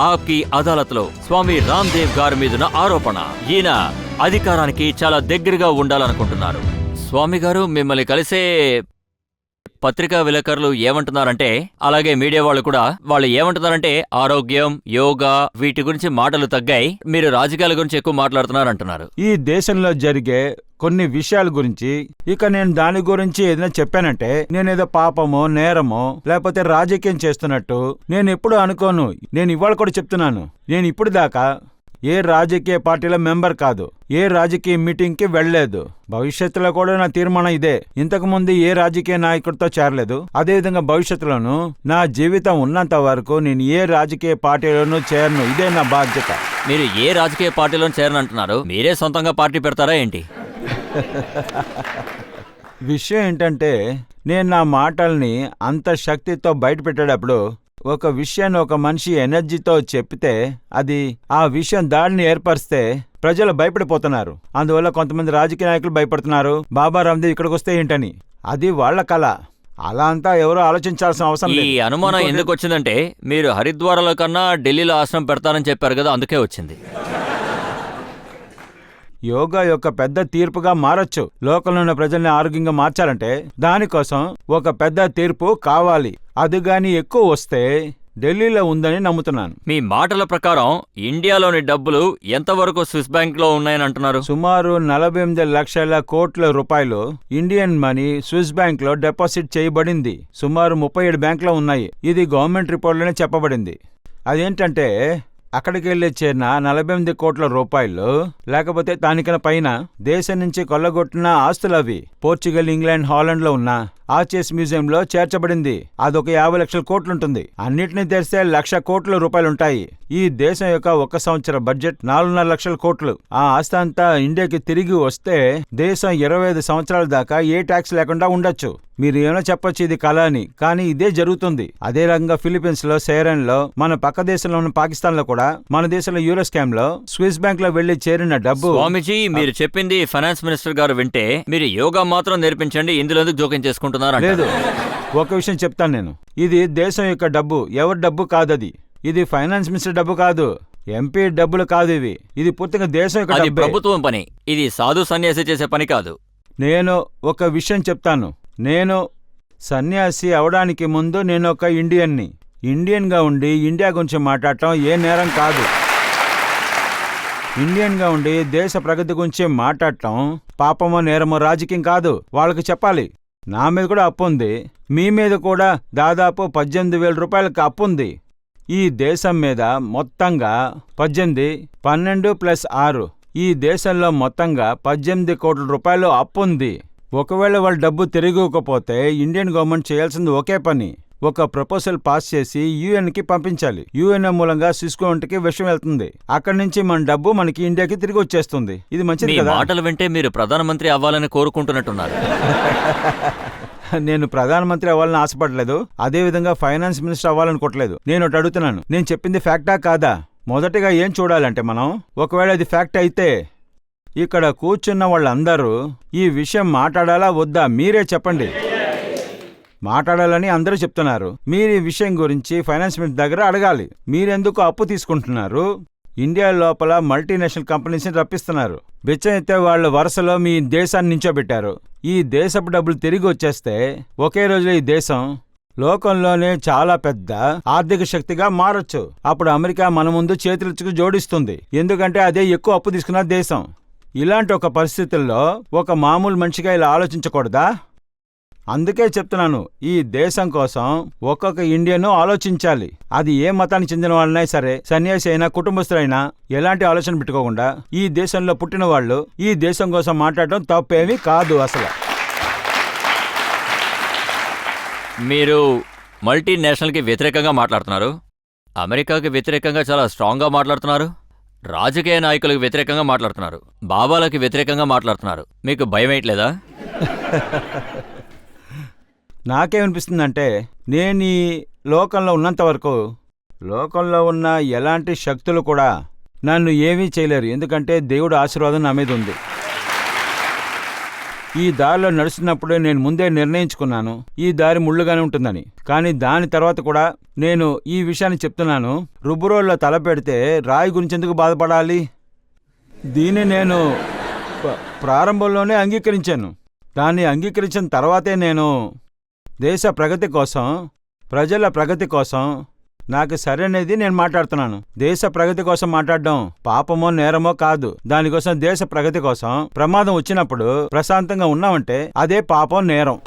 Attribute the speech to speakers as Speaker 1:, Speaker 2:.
Speaker 1: ఆప్కి అదాలత్లో స్వామి రామ్దేవ్ గారి మీదున్న ఆరోపణ. ఈయన అధికారానికి చాలా దగ్గరగా ఉండాలనుకుంటున్నారు. స్వామి గారు మిమ్మల్ని కలిసే పత్రికా విలేకరులు ఏమంటున్నారంటే, అలాగే మీడియా వాళ్ళు ఏమంటున్నారంటే, ఆరోగ్యం, యోగా వీటి గురించి మాటలు తగ్గాయి, మీరు రాజకీయాల గురించి ఎక్కువ మాట్లాడుతున్నారంటున్నారు.
Speaker 2: ఈ దేశంలో జరిగే కొన్ని విషయాల గురించి ఇక నేను దాని గురించి ఏదైనా చెప్పానంటే నేనేదో పాపమో నేరమో లేకపోతే రాజకీయం చేస్తున్నట్టు నేను ఎప్పుడు అనుకోను. నేను ఇవాళ కూడా చెప్తున్నాను, నేను ఇప్పుడు దాకా ఏ రాజకీయ పార్టీలో మెంబర్ కాదు, ఏ రాజకీయ మీటింగ్కి వెళ్లలేదు. భవిష్యత్తులో కూడా నా తీర్మానం ఇదే. ఇంతకుముందు ఏ రాజకీయ నాయకుడితో చేరలేదు. అదేవిధంగా భవిష్యత్తులోనూ నా జీవితం ఉన్నంత వరకు నేను ఏ రాజకీయ పార్టీలోనూ చేరను. ఇదే నా బాధ్యత.
Speaker 1: మీరు ఏ రాజకీయ పార్టీలోనూ చేరనంటున్నారు, మీరే సొంతంగా పార్టీ పెడతారా ఏంటి?
Speaker 2: విషయం ఏంటంటే, నేను నా మాటల్ని అంత శక్తితో బయట పెట్టేటప్పుడు ఒక విషయాన్ని ఒక మనిషి ఎనర్జీతో చెప్పితే అది ఆ విషయం దాడిని ఏర్పరిస్తే ప్రజలు భయపడిపోతున్నారు. అందువల్ల కొంతమంది రాజకీయ నాయకులు భయపడుతున్నారు, బాబా రామ్దేవ్ ఇక్కడికి వస్తే ఏంటని. అది వాళ్ల కళ. అలా అంతా ఎవరో ఆలోచించాల్సిన అవసరం లేదు.
Speaker 1: ఈ అనుమానం ఎందుకు వచ్చిందంటే, మీరు హరిద్వార్లో కన్నా ఢిల్లీలో ఆశ్రమం పెడతారని చెప్పారు కదా, అందుకే వచ్చింది.
Speaker 2: యోగా యొక్క పెద్ద తీర్పుగా మారొచ్చు. లోకంలో ఉన్న ప్రజల్ని ఆరోగ్యంగా మార్చాలంటే దానికోసం ఒక పెద్ద తీర్పు కావాలి. అది గాని ఎక్కువ వస్తే ఢిల్లీలో ఉందని నమ్ముతున్నాను.
Speaker 1: మీ మాటల ప్రకారం ఇండియాలోని డబ్బులు ఎంతవరకు స్విస్ బ్యాంక్ లో ఉన్నాయని అంటున్నారు?
Speaker 2: సుమారు 48 లక్షల కోట్ల రూపాయలు ఇండియన్ మనీ స్విస్ బ్యాంక్ లో డిపాజిట్ చేయబడింది. సుమారు 37 బ్యాంకులో ఉన్నాయి. ఇది గవర్నమెంట్ రిపోర్ట్లోనే చెప్పబడింది. అదేంటంటే, అక్కడికి వెళ్ళి చేరిన 48 కోట్ల రూపాయలు లేకపోతే దానికన్నా పైన దేశం నుంచి కొల్లగొట్టిన ఆస్తులవి పోర్చుగల్, ఇంగ్లాండ్, హాలండ్ లో ఉన్న ఆర్చెస్ మ్యూజియంలో చేర్చబడింది. అదొక 50 లక్షల కోట్లుంటుంది. అన్నిటినీ తెరిస్తే 1,00,000 కోట్ల రూపాయలుంటాయి. ఈ దేశం యొక్క 1 సంవత్సర బడ్జెట్ 4.5 లక్షల కోట్లు. ఆ ఆస్తి అంతా ఇండియాకి తిరిగి వస్తే దేశం 25 సంవత్సరాల దాకా ఏ ట్యాక్స్ లేకుండా ఉండొచ్చు. మీరు ఏమైనా చెప్పొచ్చు ఇది కళ అని, కానీ ఇదే జరుగుతుంది. అదే రకంగా ఫిలిప్పీన్స్ లో, సెయిరెన్ లో, మన పక్క దేశంలో ఉన్న పాకిస్తాన్ లో కూడా, మన దేశంలో యూరో స్కామ్ లో స్విస్ బ్యాంక్ లో వెళ్లి చేరిన డబ్బు.
Speaker 1: స్వామిజీ, మీరు చెప్పింది ఫైనాన్స్ మినిస్టర్ గారు వింటే మీరు యోగా మాత్రం నేర్పించండి, ఇందులో ఎందుకు జోక్యం చేసుకుంటున్నారు?
Speaker 2: లేదు, ఒక విషయం చెప్తాను నేను. ఇది దేశం యొక్క డబ్బు, ఎవరి డబ్బు కాదది. ఇది ఫైనాన్స్ మినిస్టర్ డబ్బు కాదు, ఎంపీ డబ్బులు కాదు. ఇది పూర్తిగా దేశం యొక్క డబ్బు.
Speaker 1: ప్రభుత్వం పని. ఇది సాధు సన్యాసి చేసే పని కాదు.
Speaker 2: నేను ఒక విషయం చెప్తాను. నేను సన్యాసి అవడానికి ముందు నేను ఒక ఇండియన్ని. ఇండియన్గా ఉండి ఇండియా గురించి మాట్లాడటం ఏ నేరం కాదు. ఇండియన్గా ఉండి దేశ ప్రగతి గురించి మాట్లాడటం పాపమో నేరమో రాజకీయం కాదు. వాళ్ళకి చెప్పాలి. నా మీద కూడా అప్పు ఉంది, మీ మీద కూడా దాదాపు 18,000 రూపాయలకి అప్పు ఉంది. ఈ దేశం మీద మొత్తంగా 18, 12 + 6 ఈ దేశంలో మొత్తంగా 18 కోట్ల రూపాయలు అప్పు ఉంది. ఒకవేళ వాళ్ళు డబ్బు తిరిగిపోతే ఇండియన్ గవర్నమెంట్ చేయాల్సింది ఒకే పని, ఒక ప్రపోజల్ పాస్ చేసి యుఎన్కి పంపించాలి. యుఎన్ మూలంగా స్విస్ గవర్నమెంట్కి విషయం వెళ్తుంది. అక్కడి నుంచి మన డబ్బు మనకి ఇండియాకి తిరిగి వచ్చేస్తుంది. ఇది మంచిది కదా?
Speaker 1: మాటలు వింటే మీరు ప్రధానమంత్రి అవ్వాలని కోరుకుంటున్నట్టున్నారు.
Speaker 2: నేను ప్రధానమంత్రి అవ్వాలని ఆశపడలేదు, అదేవిధంగా ఫైనాన్స్ మినిస్టర్ అవ్వాలనుకోవట్లేదు. నేను ఒకటి అడుగుతున్నాను, నేను చెప్పింది ఫ్యాక్టా కాదా? మొదటిగా ఏం చూడాలంటే మనం, ఒకవేళ ఇది ఫ్యాక్ట్ అయితే ఇక్కడ కూర్చున్న వాళ్ళందరూ ఈ విషయం మాట్లాడాలా వద్దా మీరే చెప్పండి. మాట్లాడాలని అందరూ చెప్తున్నారు. మీరు ఈ విషయం గురించి ఫైనాన్స్ మినిస్టర్ దగ్గర అడగాలి. మీరెందుకు అప్పు తీసుకుంటున్నారు? ఇండియా లోపల మల్టీనేషనల్ కంపెనీస్ని రప్పిస్తున్నారు. బిచ్చం అయితే వాళ్ళు వరుసలో మీ దేశాన్ని నించోబెట్టారు. ఈ దేశపు డబ్బులు తిరిగి వచ్చేస్తే ఒకే రోజులో ఈ దేశం లోకంలోనే చాలా పెద్ద ఆర్థిక శక్తిగా మారొచ్చు. అప్పుడు అమెరికా మన ముందు చేతులెత్తుకు జోడిస్తుంది, ఎందుకంటే అదే ఎక్కువ అప్పు తీసుకున్న దేశం. ఇలాంటి ఒక పరిస్థితుల్లో ఒక మామూలు మనిషిగా ఇలా ఆలోచించకూడదా? అందుకే చెప్తున్నాను, ఈ దేశం కోసం ఒక్కొక్క ఇండియను ఆలోచించాలి. అది ఏ మతానికి చెందిన వాళ్ళైనా సరే, సన్యాసి అయినా కుటుంబస్తులైనా ఎలాంటి ఆలోచన పెట్టుకోకుండా ఈ దేశంలో పుట్టిన వాళ్ళు ఈ దేశం కోసం మాట్లాడటం తప్పేమీ కాదు. అసలు
Speaker 1: మీరు మల్టీనేషనల్కి వ్యతిరేకంగా మాట్లాడుతున్నారు, అమెరికాకి వ్యతిరేకంగా చాలా స్ట్రాంగ్గా మాట్లాడుతున్నారు, రాజకీయ నాయకులకు వ్యతిరేకంగా మాట్లాడుతున్నారు, బాబాలకి వ్యతిరేకంగా మాట్లాడుతున్నారు. మీకు భయం వేయట్లేదా?
Speaker 2: నాకేమనిపిస్తుందంటే, నేను ఈ లోకంలో ఉన్నంత వరకు లోకంలో ఉన్న ఎలాంటి శక్తులు కూడా నన్ను ఏమీ చేయలేరు. ఎందుకంటే దేవుడు ఆశీర్వాదం నా మీద ఉంది. ఈ దారిలో నడుస్తున్నప్పుడే నేను ముందే నిర్ణయించుకున్నాను ఈ దారి ముళ్ళుగానే ఉంటుందని. కానీ దాని తర్వాత కూడా నేను ఈ విషయాన్ని చెప్తున్నాను, రుబ్బురోల్లో తల పెడితే రాయి గురించి ఎందుకు బాధపడాలి? దీన్ని నేను ప్రారంభంలోనే అంగీకరించాను. దాన్ని అంగీకరించిన తర్వాతే నేను దేశ ప్రగతి కోసం, ప్రజల ప్రగతి కోసం నాకు సరైనది నేను మాట్లాడుతున్నాను. దేశ ప్రగతి కోసం మాట్లాడడం పాపమో నేరమో కాదు. దానికోసం దేశ ప్రగతి కోసం ప్రమాదం వచ్చినప్పుడు ప్రశాంతంగా ఉన్నామంటే అదే పాపం నేరం.